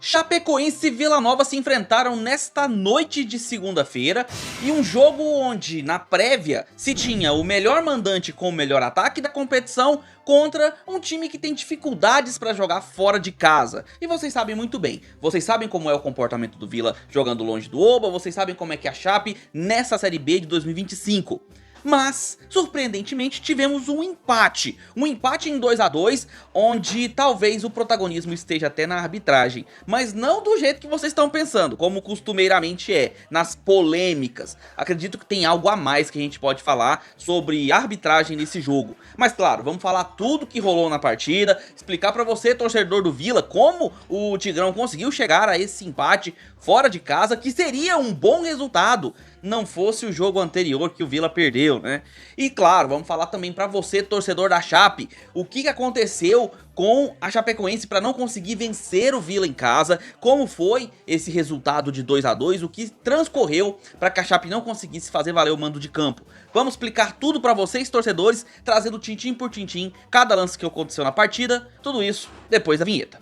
Chapecoense e Vila Nova se enfrentaram nesta noite de segunda-feira e um jogo onde na prévia se tinha o melhor mandante com o melhor ataque da competição contra um time que tem dificuldades para jogar fora de casa. E vocês sabem muito bem, vocês sabem como é o comportamento do Vila jogando longe do Oba, vocês sabem como é que é a Chape nessa Série B de 2025. Mas, surpreendentemente, tivemos um empate em 2 a 2, onde talvez o protagonismo esteja até na arbitragem, mas não do jeito que vocês estão pensando, como costumeiramente é, nas polêmicas. Acredito que tem algo a mais que a gente pode falar sobre arbitragem nesse jogo. Mas claro, vamos falar tudo que rolou na partida, explicar pra você, torcedor do Vila, como o Tigrão conseguiu chegar a esse empate fora de casa, que seria um bom resultado, não fosse o jogo anterior que o Vila perdeu, né? E claro, vamos falar também pra você, torcedor da Chape, o que aconteceu com a Chapecoense para não conseguir vencer o Vila em casa, como foi esse resultado de 2 a 2, o que transcorreu para que a Chape não conseguisse fazer valer o mando de campo. Vamos explicar tudo pra vocês, torcedores, trazendo tintim por tintim cada lance que aconteceu na partida, tudo isso depois da vinheta.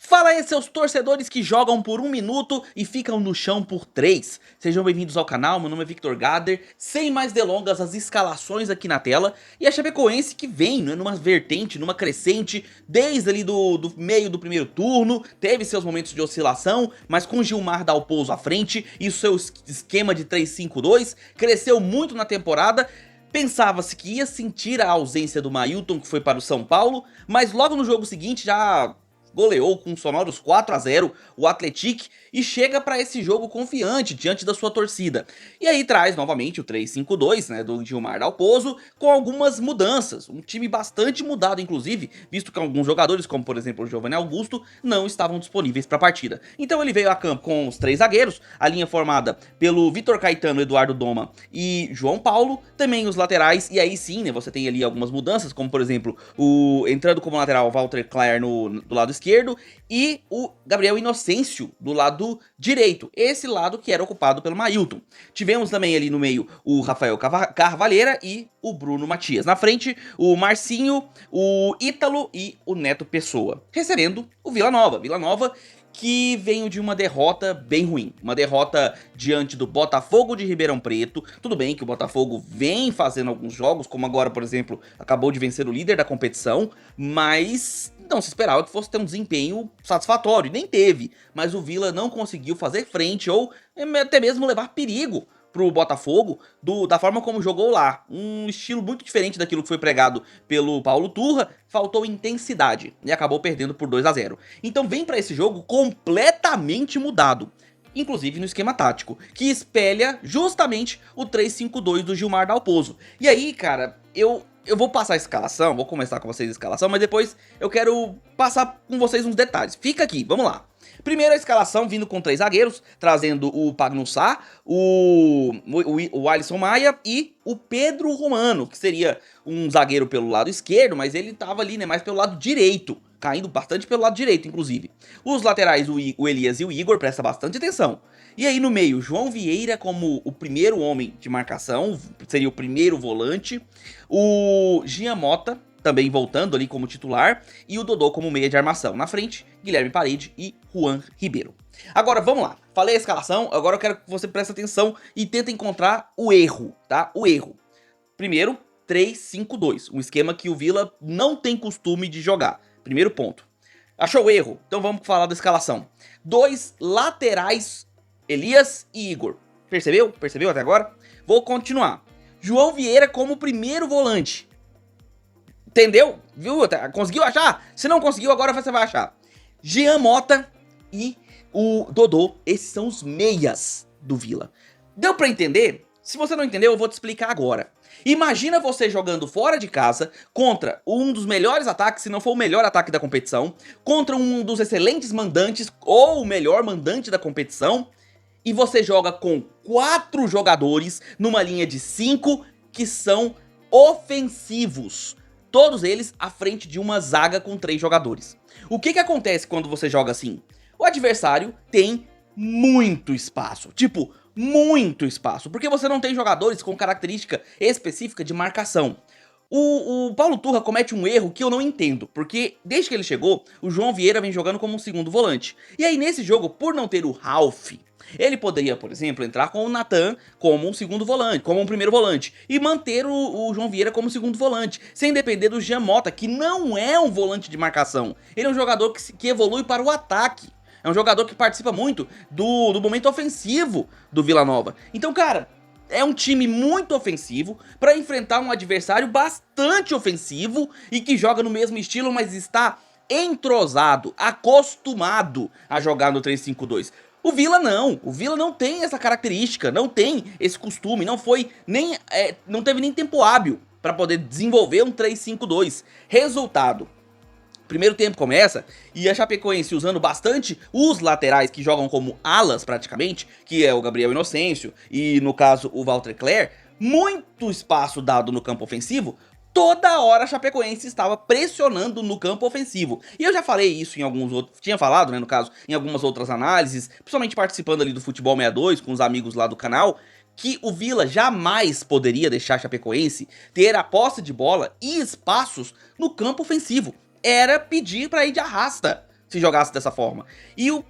Fala aí, seus torcedores que jogam por 1 minuto e ficam no chão por 3. Sejam bem-vindos ao canal, meu nome é Victor Gader. Sem mais delongas, as escalações aqui na tela. E a Chapecoense que vem, né, numa vertente, numa crescente, desde ali do meio do primeiro turno. Teve seus momentos de oscilação, mas com Gilmar Dalpozo à frente e o seu esquema de 3-5-2, cresceu muito na temporada. Pensava-se que ia sentir a ausência do Mailton, que foi para o São Paulo, mas logo no jogo seguinte já goleou com sonoros 4 a 0 o Atlético e chega para esse jogo confiante diante da sua torcida. E aí traz novamente o 3-5-2, né, do Gilmar Dalpozo, com algumas mudanças, um time bastante mudado inclusive, visto que alguns jogadores, como por exemplo o Giovanni Augusto, não estavam disponíveis para a partida. Então ele veio a campo com os 3 zagueiros, a linha formada pelo Vitor Caetano, Eduardo Doma e João Paulo, também os laterais, e aí sim, né, você tem ali algumas mudanças, como por exemplo, entrando como lateral Walter Clair do lado esquerdo e o Gabriel Inocêncio do lado direito, esse lado que era ocupado pelo Mailton. Tivemos também ali no meio o Rafael Carvalheira e o Bruno Matias. Na frente, o Marcinho, o Ítalo e o Neto Pessoa. Recebendo o Vila Nova. Vila Nova que veio de uma derrota bem ruim, uma derrota diante do Botafogo de Ribeirão Preto. Tudo bem que o Botafogo vem fazendo alguns jogos, como agora, por exemplo, acabou de vencer o líder da competição, mas não se esperava que fosse ter um desempenho satisfatório, nem teve, mas o Vila não conseguiu fazer frente ou até mesmo levar perigo pro Botafogo da forma como jogou lá, um estilo muito diferente daquilo que foi pregado pelo Paulo Turra. Faltou intensidade e acabou perdendo por 2 a 0. Então vem para esse jogo completamente mudado, inclusive no esquema tático, que espelha justamente o 3-5-2 do Gilmar Dalpozo. E aí, cara, eu vou passar a escalação, vou começar com vocês a escalação, mas depois eu quero passar com vocês uns detalhes. Fica aqui, vamos lá. Primeiro a escalação vindo com 3 zagueiros, trazendo o Pagnussá, o Alisson Maia e o Pedro Romano, que seria um zagueiro pelo lado esquerdo, mas ele tava ali, né, mais pelo lado direito, caindo bastante pelo lado direito, inclusive. Os laterais, o Elias e o Igor, presta bastante atenção. E aí no meio, João Vieira como o primeiro homem de marcação, seria o primeiro volante, o Jean Mota também voltando ali como titular, e o Dodô como meia de armação. Na frente, Guilherme Parede e Juan Ribeiro. Agora vamos lá, falei a escalação, agora eu quero que você preste atenção e tente encontrar o erro, tá? O erro. Primeiro, 3-5-2, um esquema que o Vila não tem costume de jogar. Primeiro ponto. Achou o erro? Então vamos falar da escalação. 2 laterais, Elias e Igor. Percebeu? Percebeu até agora? Vou continuar. João Vieira como primeiro volante. Entendeu? Viu? Conseguiu achar? Se não conseguiu, agora você vai achar. Jean Mota e o Dodô. Esses são os meias do Vila. Deu pra entender? Se você não entendeu, eu vou te explicar agora. Imagina você jogando fora de casa contra um dos melhores ataques, se não for o melhor ataque da competição, contra um dos excelentes mandantes ou o melhor mandante da competição, e você joga com 4 jogadores numa linha de 5 que são ofensivos. Todos eles à frente de uma zaga com 3 jogadores. O que acontece quando você joga assim? O adversário tem muito espaço, tipo, muito espaço, porque você não tem jogadores com característica específica de marcação. O Paulo Turra comete um erro que eu não entendo, porque desde que ele chegou, o João Vieira vem jogando como um segundo volante. E aí nesse jogo, por não ter o Ralf, ele poderia, por exemplo, entrar com o Natan como um segundo volante, como um primeiro volante, e manter o João Vieira como segundo volante, sem depender do Jean Mota, que não é um volante de marcação. Ele é um jogador que evolui para o ataque. É um jogador que participa muito do momento ofensivo do Vila Nova. Então, cara, é um time muito ofensivo para enfrentar um adversário bastante ofensivo e que joga no mesmo estilo, mas está entrosado, acostumado a jogar no 3-5-2. O Vila não tem essa característica, não tem esse costume, não teve nem tempo hábil para poder desenvolver um 3-5-2. Resultado: primeiro tempo começa e a Chapecoense usando bastante os laterais que jogam como alas praticamente, que é o Gabriel Inocêncio e no caso o Walter Cler, muito espaço dado no campo ofensivo. Toda hora a Chapecoense estava pressionando no campo ofensivo. E eu já falei isso em alguns outros, tinha falado, né, no caso, em algumas outras análises, principalmente participando ali do Futebol 62 com os amigos lá do canal, que o Vila jamais poderia deixar a Chapecoense ter a posse de bola e espaços no campo ofensivo. Era pedir pra ir de arrasta se jogasse dessa forma. E o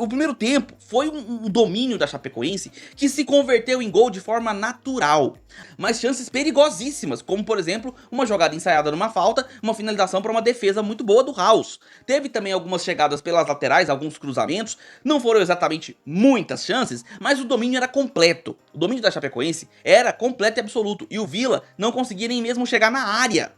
primeiro tempo foi um domínio da Chapecoense que se converteu em gol de forma natural. Mas chances perigosíssimas, como por exemplo, uma jogada ensaiada numa falta, uma finalização para uma defesa muito boa do Raus. Teve também algumas chegadas pelas laterais, alguns cruzamentos, não foram exatamente muitas chances, mas o domínio era completo. O domínio da Chapecoense era completo e absoluto, e o Vila não conseguia nem mesmo chegar na área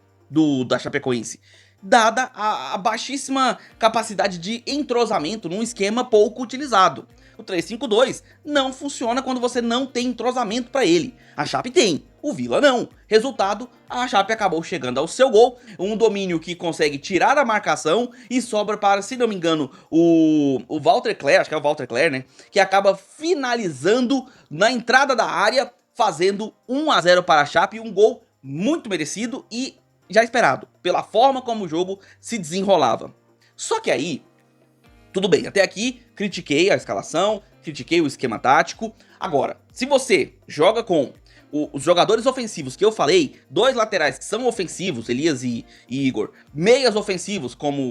da Chapecoense, dada a baixíssima capacidade de entrosamento num esquema pouco utilizado. O 3-5-2 não funciona quando você não tem entrosamento para ele. A Chape tem, o Vila não. Resultado, a Chape acabou chegando ao seu gol, um domínio que consegue tirar a marcação e sobra para, se não me engano, o Walter Cler, acho que é o Walter Cler, né, que acaba finalizando na entrada da área, fazendo 1-0 para a Chape, um gol muito merecido e já esperado, pela forma como o jogo se desenrolava. Só que aí, tudo bem, até aqui critiquei a escalação, critiquei o esquema tático. Agora, se você joga com os jogadores ofensivos que eu falei, dois laterais que são ofensivos, Elias e Igor, meias ofensivos como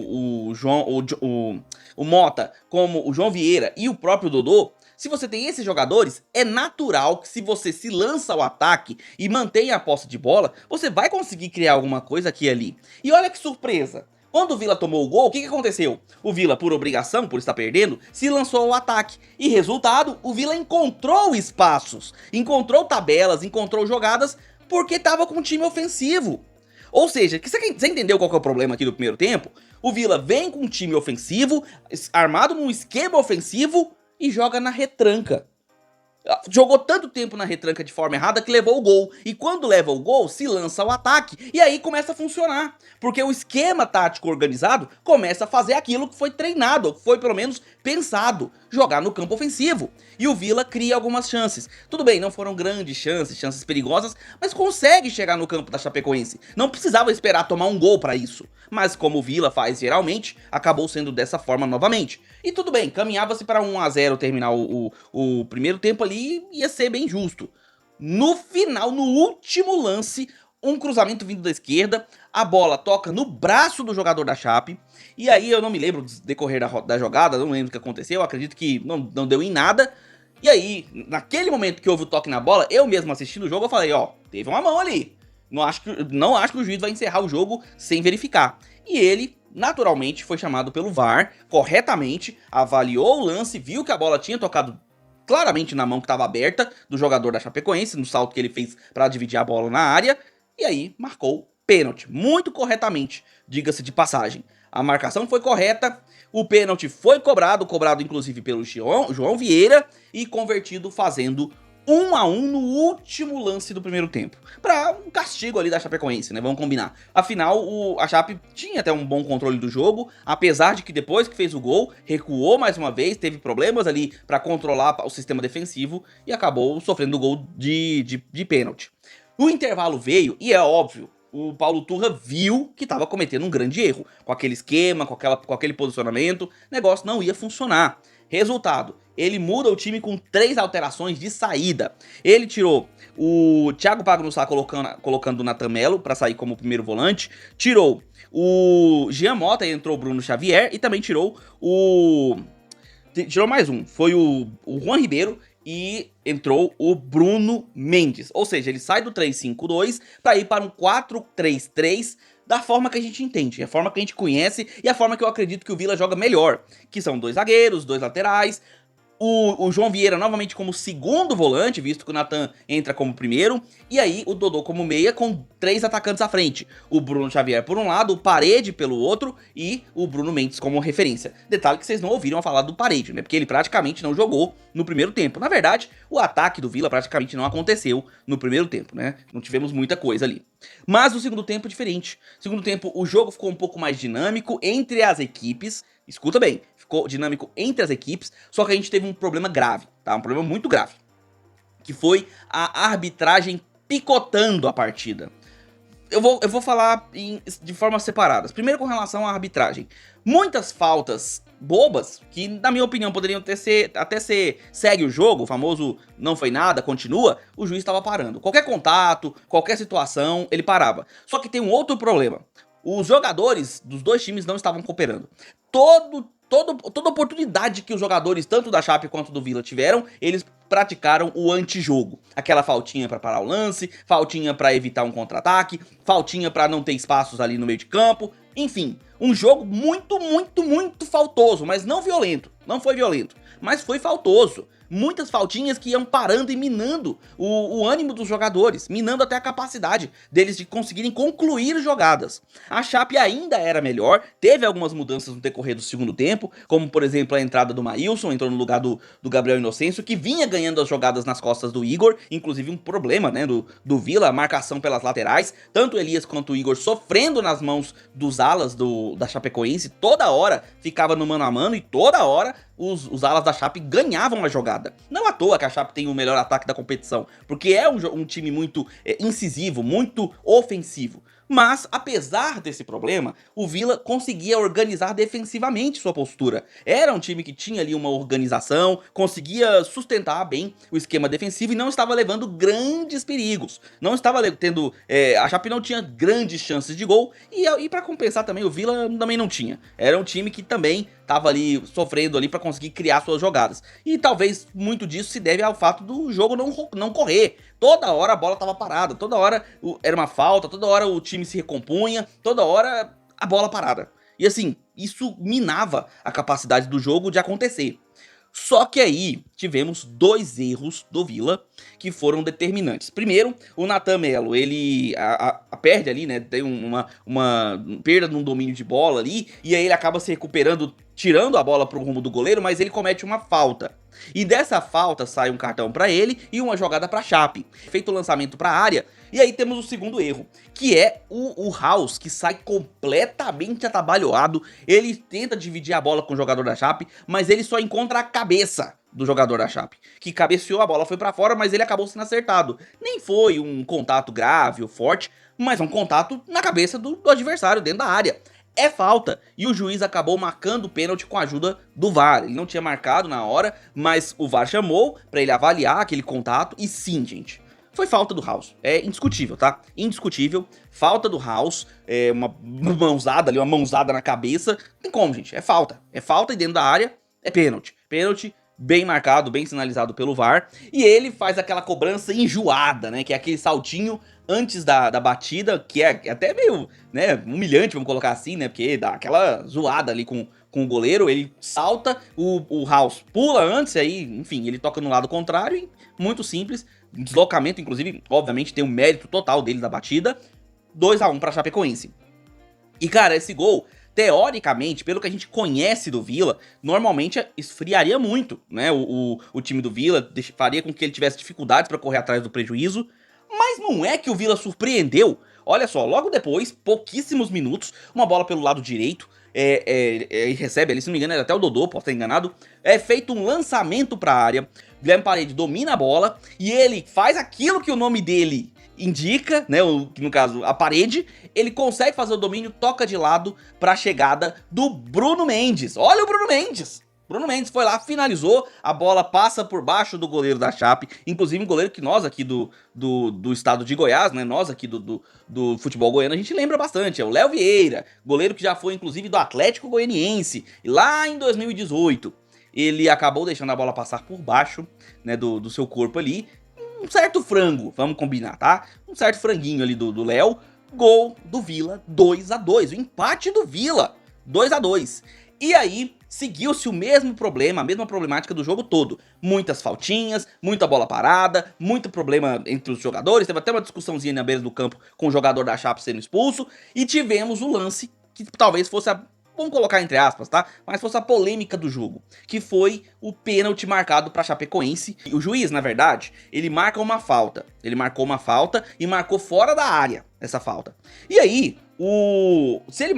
o Mota, como o João Vieira e o próprio Dodô, se você tem esses jogadores, é natural que se você se lança ao ataque e mantém a posse de bola, você vai conseguir criar alguma coisa aqui e ali. E olha que surpresa! Quando o Vila tomou o gol, o que aconteceu? O Vila, por obrigação, por estar perdendo, se lançou ao ataque. E resultado, o Vila encontrou espaços, encontrou tabelas, encontrou jogadas, porque estava com um time ofensivo. Ou seja, você entendeu qual que é o problema aqui do primeiro tempo? O Vila vem com um time ofensivo, armado num esquema ofensivo, e joga na retranca. Jogou tanto tempo na retranca de forma errada que levou o gol. E quando leva o gol, se lança ao ataque. E aí começa a funcionar. Porque o esquema tático organizado começa a fazer aquilo que foi treinado, foi pelo menos pensado, jogar no campo ofensivo. E o Vila cria algumas chances. Tudo bem, não foram grandes chances, chances perigosas, mas consegue chegar no campo da Chapecoense. Não precisava esperar tomar um gol para isso. Mas como o Vila faz geralmente, acabou sendo dessa forma novamente. E tudo bem, caminhava-se para 1-0 terminar o primeiro tempo ali, ia ser bem justo. No final, no último lance, um cruzamento vindo da esquerda, a bola toca no braço do jogador da Chape, e aí eu não me lembro do decorrer da jogada, não lembro o que aconteceu, acredito que não deu em nada. E aí, naquele momento que houve o toque na bola, eu mesmo assistindo o jogo, eu falei, ó, teve uma mão ali. Não acho que o juiz vai encerrar o jogo sem verificar. E ele, naturalmente, foi chamado pelo VAR, corretamente, avaliou o lance, viu que a bola tinha tocado claramente na mão que estava aberta do jogador da Chapecoense, no salto que ele fez para dividir a bola na área, e aí marcou pênalti, muito corretamente, diga-se de passagem. A marcação foi correta, o pênalti foi cobrado inclusive pelo João Vieira, e convertido fazendo 1-1 no último lance do primeiro tempo. Pra um castigo ali da Chapecoense, né? Vamos combinar. Afinal, a Chape tinha até um bom controle do jogo, apesar de que depois que fez o gol, recuou mais uma vez, teve problemas ali pra controlar o sistema defensivo e acabou sofrendo o gol de pênalti. O intervalo veio e é óbvio, o Paulo Turra viu que estava cometendo um grande erro. Com aquele esquema, com aquele posicionamento, o negócio não ia funcionar. Resultado, ele muda o time com 3 alterações de saída. Ele tirou o Thiago Pagnussá colocando o Nathan Melo para sair como primeiro volante, tirou o Jean Mota e entrou o Bruno Xavier, e também tirou mais um, foi o Juan Ribeiro, e entrou o Bruno Mendes. Ou seja, ele sai do 3-5-2 para ir para um 4-3-3, da forma que a gente entende, a forma que a gente conhece e a forma que eu acredito que o Villa joga melhor, que são 2 zagueiros, 2 laterais, o João Vieira novamente como segundo volante, visto que o Nathan entra como primeiro, e aí o Dodô como meia com 3 atacantes à frente, o Bruno Xavier por um lado, o Parede pelo outro e o Bruno Mendes como referência. Detalhe que vocês não ouviram falar do Parede, né, porque ele praticamente não jogou no primeiro tempo. Na verdade, o ataque do Villa praticamente não aconteceu no primeiro tempo, né, não tivemos muita coisa ali. Mas o segundo tempo é diferente. No segundo tempo o jogo ficou um pouco mais dinâmico entre as equipes. Escuta bem, ficou dinâmico entre as equipes, só que a gente teve um problema grave, tá? Um problema muito grave, que foi a arbitragem picotando a partida. Eu vou falar de formas separadas. Primeiro com relação à arbitragem. Muitas faltas bobas, que na minha opinião poderiam até ser segue o jogo, o famoso não foi nada, continua, o juiz estava parando. Qualquer contato, qualquer situação, ele parava. Só que tem um outro problema. Os jogadores dos dois times não estavam cooperando. Toda oportunidade que os jogadores, tanto da Chape quanto do Villa, tiveram, eles praticaram o antijogo. Aquela faltinha pra parar o lance, faltinha pra evitar um contra-ataque, faltinha pra não ter espaços ali no meio de campo. Enfim, um jogo muito faltoso, mas não violento. Não foi violento, mas foi faltoso. Muitas faltinhas que iam parando e minando o ânimo dos jogadores, minando até a capacidade deles de conseguirem concluir jogadas. A Chape ainda era melhor, teve algumas mudanças no decorrer do segundo tempo, como por exemplo a entrada do Maílson, entrou no lugar do Gabriel Inocêncio, que vinha ganhando as jogadas nas costas do Igor, inclusive um problema, né, do Villa, a marcação pelas laterais, tanto o Elias quanto o Igor sofrendo nas mãos dos alas da Chapecoense, toda hora ficava no mano a mano e toda hora os alas da Chape ganhavam a jogada. Não à toa que a Chape tem o melhor ataque da competição, porque é um time muito incisivo, muito ofensivo. Mas, apesar desse problema, o Villa conseguia organizar defensivamente sua postura. Era um time que tinha ali uma organização, conseguia sustentar bem o esquema defensivo e não estava levando grandes perigos. Não estava tendo... a Chape não tinha grandes chances de gol e para compensar também o Villa também não tinha. Era um time que também estava ali sofrendo ali para conseguir criar suas jogadas. E talvez muito disso se deve ao fato do jogo não correr. Toda hora a bola estava parada, toda hora era uma falta, toda hora o time se recompunha, toda hora a bola parada. E assim, isso minava a capacidade do jogo de acontecer. Só que aí tivemos 2 erros do Villa que foram determinantes. Primeiro, o Nathan Melo, ele perde ali, né, tem uma perda num domínio de bola ali, e aí ele acaba se recuperando, tirando a bola pro rumo do goleiro, mas ele comete uma falta. E dessa falta sai um cartão pra ele e uma jogada pra Chape. Feito o lançamento pra área, e aí temos o segundo erro, que é o House, que sai completamente atabalhoado. Ele tenta dividir a bola com o jogador da Chape, mas ele só encontra a cabeça do jogador da Chape, que cabeceou, a bola foi pra fora, mas ele acabou sendo acertado. Nem foi um contato grave ou forte, mas um contato na cabeça do adversário dentro da área. É falta, e o juiz acabou marcando o pênalti com a ajuda do VAR. Ele não tinha marcado na hora, mas o VAR chamou pra ele avaliar aquele contato, e sim, gente, foi falta do House. É indiscutível, tá? Indiscutível, falta do House, uma mãozada ali, uma mãozada na cabeça. Não tem como, gente, é falta e dentro da área é pênalti. Pênalti bem marcado, bem sinalizado pelo VAR, e ele faz aquela cobrança enjoada, né, que é aquele saltinho antes da batida, que é até meio, né, humilhante, vamos colocar assim, né, porque dá aquela zoada ali com o goleiro, ele salta, o House pula antes, aí, enfim, ele toca no lado contrário, e muito simples, deslocamento, inclusive, obviamente tem um mérito total dele da batida, 2-1 pra Chapecoense. E cara, esse gol, teoricamente, pelo que a gente conhece do Villa, normalmente esfriaria muito, né, o time do Villa, faria com que ele tivesse dificuldades para correr atrás do prejuízo, mas não é que o Villa surpreendeu. Olha só, logo depois, pouquíssimos minutos, uma bola pelo lado direito, recebe ali, se não me engano, era até o Dodô, posso estar enganado, é feito um lançamento para a área, Guilherme Parede domina a bola, e ele faz aquilo que o nome dele indica, né, no caso, a Parede, ele consegue fazer o domínio, toca de lado para a chegada do Bruno Mendes. Olha o Bruno Mendes! Bruno Mendes foi lá, finalizou, a bola passa por baixo do goleiro da Chape, inclusive um goleiro que nós aqui do estado de Goiás, né, nós aqui do futebol goiano, a gente lembra bastante, é o Léo Vieira, goleiro que já foi inclusive do Atlético Goianiense, e lá em 2018, ele acabou deixando a bola passar por baixo, né, do seu corpo ali, um certo frango, vamos combinar, tá? Um certo franguinho ali do Léo, gol do Vila, 2-2, o empate do Vila, 2-2. E aí, seguiu-se o mesmo problema, a mesma problemática do jogo todo. Muitas faltinhas, muita bola parada, muito problema entre os jogadores, teve até uma discussãozinha na beira do campo com o jogador da Chape sendo expulso, e tivemos o lance que talvez fosse a... vamos colocar entre aspas, tá? Mas fosse a polêmica do jogo, que foi o pênalti marcado pra Chapecoense. E o juiz, na verdade, ele marca uma falta. Ele marcou uma falta e marcou fora da área essa falta. E aí, se ele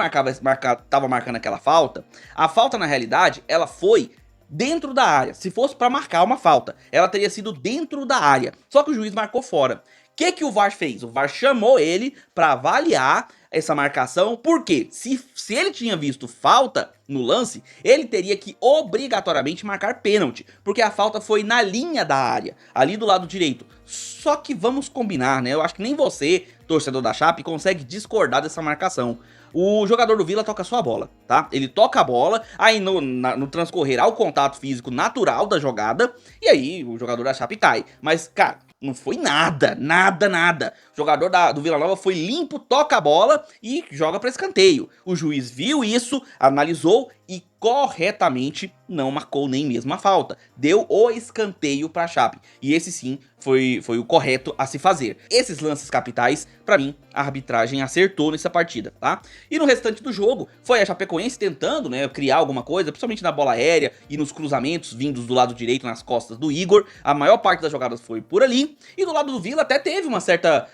tava marcando aquela falta, a falta na realidade, ela foi dentro da área. Se fosse pra marcar uma falta, ela teria sido dentro da área. Só que o juiz marcou fora. O que o VAR fez? O VAR chamou ele pra avaliar essa marcação, porque se ele tinha visto falta no lance, ele teria que obrigatoriamente marcar pênalti, porque a falta foi na linha da área, ali do lado direito. Só que vamos combinar, né? Eu acho que nem você, torcedor da Chape, consegue discordar dessa marcação. O jogador do Vila toca só a bola, tá? Ele toca a bola, aí no transcorrer há o contato físico natural da jogada, e aí o jogador da Chape cai. Mas, cara, não foi nada, nada. O jogador do Vila Nova foi limpo, toca a bola e joga para escanteio. O juiz viu isso, analisou e corretamente não marcou nem mesmo a falta. Deu o escanteio para a Chape. E esse sim foi o correto a se fazer. Esses lances capitais, para mim, a arbitragem acertou nessa partida, tá? E no restante do jogo, foi a Chapecoense tentando, né, criar alguma coisa, principalmente na bola aérea e nos cruzamentos vindos do lado direito nas costas do Igor. A maior parte das jogadas foi por ali. E do lado do Vila até teve uma certa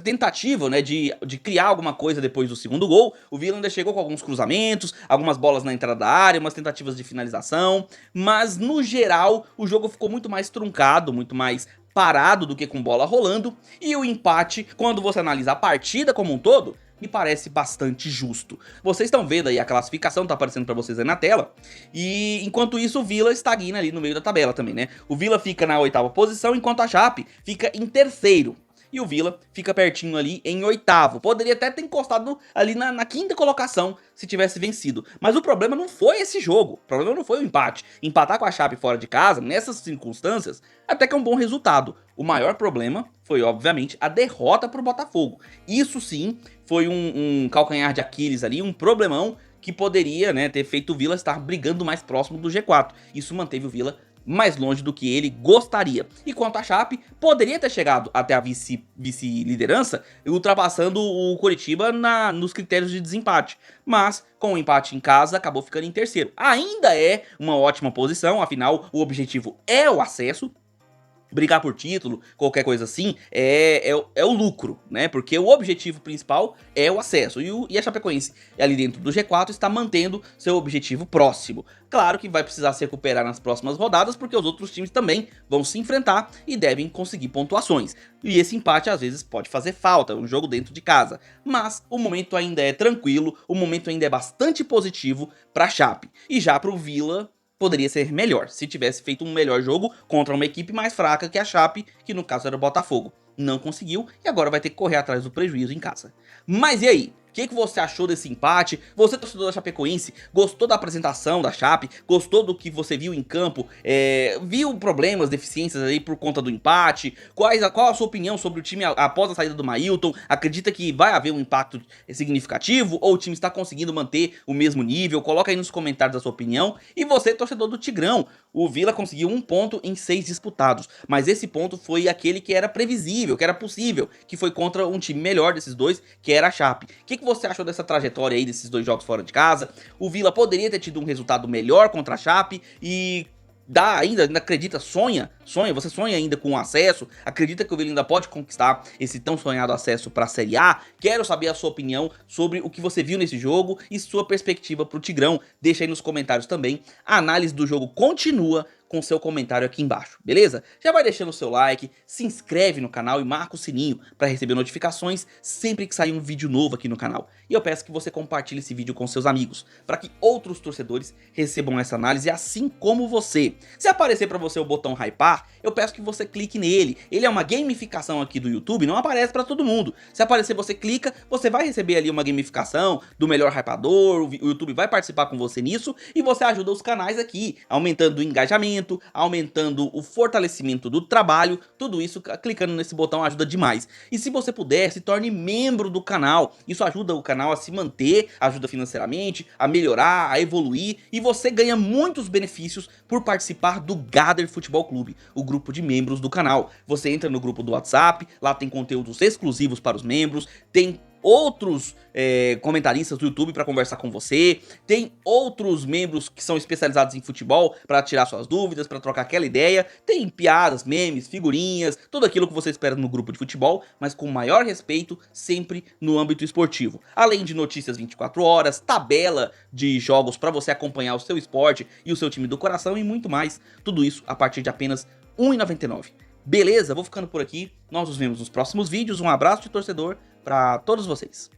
tentativa, né, de criar alguma coisa depois do segundo gol. O Vila ainda chegou com alguns cruzamentos, algumas bolas na entrada da área, umas tentativas de finalização, mas no geral o jogo ficou muito mais truncado, muito mais parado do que com bola rolando, e o empate, quando você analisa a partida como um todo, me parece bastante justo. Vocês estão vendo aí a classificação, tá aparecendo pra vocês aí na tela, e enquanto isso o Vila estagna ali no meio da tabela também, né? O Vila fica na 8ª posição, enquanto a Chape fica em 3º. E o Vila fica pertinho ali em 8º. Poderia até ter encostado ali na 5ª colocação se tivesse vencido. Mas o problema não foi esse jogo. O problema não foi o empate. Empatar com a Chape fora de casa, nessas circunstâncias, até que é um bom resultado. O maior problema foi, obviamente, a derrota para o Botafogo. Isso sim foi um calcanhar de Aquiles ali, um problemão que poderia, né, ter feito o Vila estar brigando mais próximo do G4. Isso manteve o Vila mais longe do que ele gostaria. E quanto a Chape, poderia ter chegado até a vice-liderança, ultrapassando o Coritiba nos critérios de desempate. Mas, com o empate em casa, acabou ficando em 3º. Ainda é uma ótima posição, afinal, o objetivo é o acesso. Brigar por título, qualquer coisa assim, é o lucro, né? Porque o objetivo principal é o acesso. E a Chapecoense, ali dentro do G4, está mantendo seu objetivo próximo. Claro que vai precisar se recuperar nas próximas rodadas, porque os outros times também vão se enfrentar e devem conseguir pontuações. E esse empate, às vezes, pode fazer falta, um jogo dentro de casa. Mas o momento ainda é tranquilo, o momento ainda é bastante positivo para a Chape. E já para o Vila, poderia ser melhor, se tivesse feito um melhor jogo contra uma equipe mais fraca que a Chape, que no caso era o Botafogo. Não conseguiu e agora vai ter que correr atrás do prejuízo em casa. Mas e aí? O que você achou desse empate? Você, torcedor da Chapecoense, gostou da apresentação da Chape? Gostou do que você viu em campo? Viu problemas, deficiências aí por conta do empate? Qual a sua opinião sobre o time após a saída do Mailton? Acredita que vai haver um impacto significativo? Ou o time está conseguindo manter o mesmo nível? Coloca aí nos comentários a sua opinião. E você, torcedor do Tigrão, o Vila conseguiu 1 ponto em 6 disputados. Mas esse ponto foi aquele que era previsível, que era possível, que foi contra um time melhor desses dois, que era a Chape. O que você achou dessa trajetória aí, desses 2 jogos fora de casa? O Vila poderia ter tido um resultado melhor contra a Chape e ainda acredita, você sonha ainda com o acesso, acredita que o Vila ainda pode conquistar esse tão sonhado acesso para a Série A? Quero saber a sua opinião sobre o que você viu nesse jogo e sua perspectiva para o Tigrão, deixa aí nos comentários também. A análise do jogo continua com seu comentário aqui embaixo, beleza? Já vai deixando o seu like, se inscreve no canal e marca o sininho para receber notificações sempre que sair um vídeo novo aqui no canal. E eu peço que você compartilhe esse vídeo com seus amigos, para que outros torcedores recebam essa análise assim como você. Se aparecer para você o botão hypar, eu peço que você clique nele. Ele é uma gamificação aqui do YouTube, não aparece para todo mundo. Se aparecer, você clica, você vai receber ali uma gamificação do melhor hypador, o YouTube vai participar com você nisso e você ajuda os canais aqui, aumentando o engajamento, aumentando o fortalecimento do trabalho, tudo isso clicando nesse botão ajuda demais. E se você puder, se torne membro do canal, isso ajuda o canal a se manter, ajuda financeiramente, a melhorar, a evoluir e você ganha muitos benefícios por participar do Gather Futebol Clube, o grupo de membros do canal. Você entra no grupo do WhatsApp, lá tem conteúdos exclusivos para os membros, tem outros comentaristas do YouTube para conversar com você, tem outros membros que são especializados em futebol para tirar suas dúvidas, para trocar aquela ideia, tem piadas, memes, figurinhas, tudo aquilo que você espera no grupo de futebol, mas com maior respeito, sempre no âmbito esportivo. Além de notícias 24 horas, tabela de jogos para você acompanhar o seu esporte e o seu time do coração e muito mais, tudo isso a partir de apenas R$ 1,99. Beleza? Vou ficando por aqui, nós nos vemos nos próximos vídeos, um abraço de torcedor para todos vocês.